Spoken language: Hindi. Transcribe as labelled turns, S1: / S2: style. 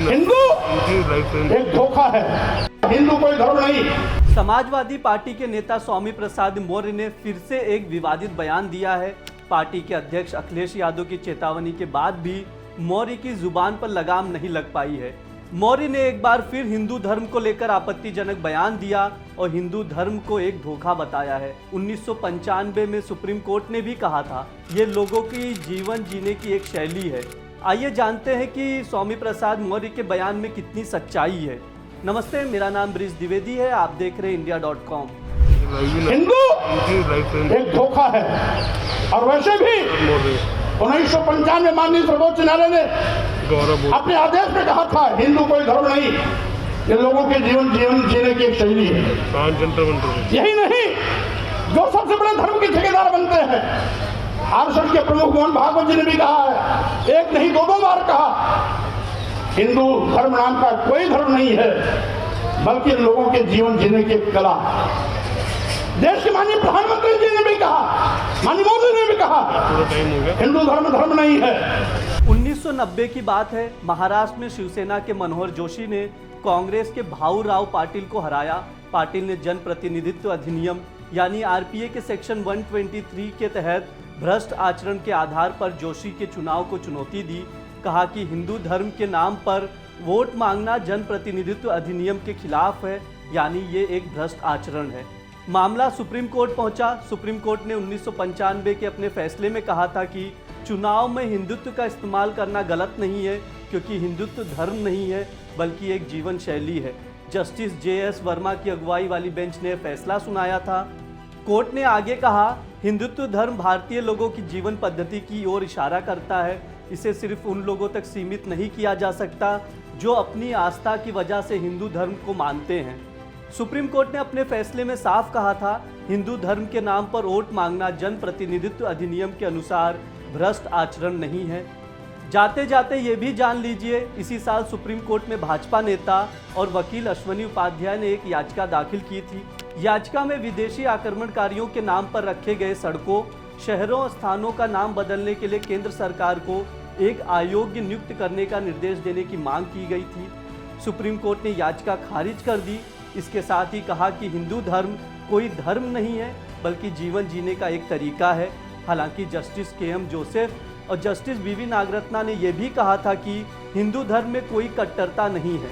S1: हिंदू एक धोखा है, हिंदू कोई धर्म नहीं।
S2: समाजवादी पार्टी के नेता स्वामी प्रसाद मौर्य ने फिर से एक विवादित बयान दिया है। पार्टी के अध्यक्ष अखिलेश यादव की चेतावनी के बाद भी मौर्य की जुबान पर लगाम नहीं लग पाई है। मौर्य ने एक बार फिर हिंदू धर्म को लेकर आपत्तिजनक बयान दिया और हिंदू धर्म को एक धोखा बताया है। 1995 में सुप्रीम कोर्ट ने भी कहा था ये लोगों की जीवन जीने की एक शैली है। आइए जानते हैं कि स्वामी प्रसाद मौर्य के बयान में कितनी सच्चाई है। नमस्ते, मेरा नाम ब्रिज द्विवेदी है, आप देख रहे हैं इंडिया.com।
S1: हिंदू एक धोखा है और वैसे भी 1995 माननीय सर्वोच्च न्यायालय ने अपने आदेश में कहा था हिंदू कोई धर्म नहीं, ये लोगों के जीवन जीने की एक शैली है। यही नहीं, जो सबसे बड़े धर्म के ठेकेदार बनते हैं, आरएसएस के प्रमुख मोहन भागवत जी ने भी कहा है, एक नहीं दो बार कहा, हिंदू धर्म नाम का कोई धर्म नहीं है, बल्कि लोगों के जीवन जीने की एक कला। देश के माननीय प्रधानमंत्री जी ने भी कहा, माननीय मोदी ने भी कहा, हिंदू धर्म नहीं है।
S2: 1990 की बात है। महाराष्ट्र में शिवसेना के मनोहर जोशी ने कांग्रेस के भाऊ राव पाटिल को हराया। पाटिल ने जनप्रतिनिधित्व अधिनियम यानी आरपीए के सेक्शन 123 के तहत भ्रष्ट आचरण के आधार पर जोशी के चुनाव को चुनौती दी। कहा कि हिंदू धर्म के नाम पर वोट मांगना जनप्रतिनिधित्व अधिनियम के खिलाफ है, यानी ये एक भ्रष्ट आचरण है। मामला सुप्रीम कोर्ट पहुंचा। सुप्रीम कोर्ट ने 1995 के अपने फैसले में कहा था कि चुनाव में हिंदुत्व का इस्तेमाल करना गलत नहीं है, क्योंकि हिंदुत्व धर्म नहीं है बल्कि एक जीवन शैली है। जस्टिस JS वर्मा की अगुवाई वाली बेंच ने फैसला सुनाया था। कोर्ट ने आगे कहा, हिंदुत्व धर्म भारतीय लोगों की जीवन पद्धति की ओर इशारा करता है। इसे सिर्फ उन लोगों तक सीमित नहीं किया जा सकता जो अपनी आस्था की वजह से हिंदू धर्म को मानते हैं। सुप्रीम कोर्ट ने अपने फैसले में साफ कहा था, हिंदू धर्म के नाम पर वोट मांगना जनप्रतिनिधित्व अधिनियम के अनुसार भ्रष्ट आचरण नहीं है। जाते जाते ये भी जान लीजिए, इसी साल सुप्रीम कोर्ट में भाजपा नेता और वकील अश्वनी उपाध्याय ने एक याचिका दाखिल की थी। याचिका में विदेशी आक्रमणकारियों के नाम पर रखे गए सड़कों, शहरों, स्थानों का नाम बदलने के लिए केंद्र सरकार को एक आयोग नियुक्त करने का निर्देश देने की मांग की गई थी। सुप्रीम कोर्ट ने याचिका खारिज कर दी। इसके साथ ही कहा कि हिंदू धर्म कोई धर्म नहीं है बल्कि जीवन जीने का एक तरीका है। हालांकि जस्टिस KM जोसेफ और जस्टिस BV नागरत्ना ने यह भी कहा था कि हिंदू धर्म में कोई कट्टरता नहीं है।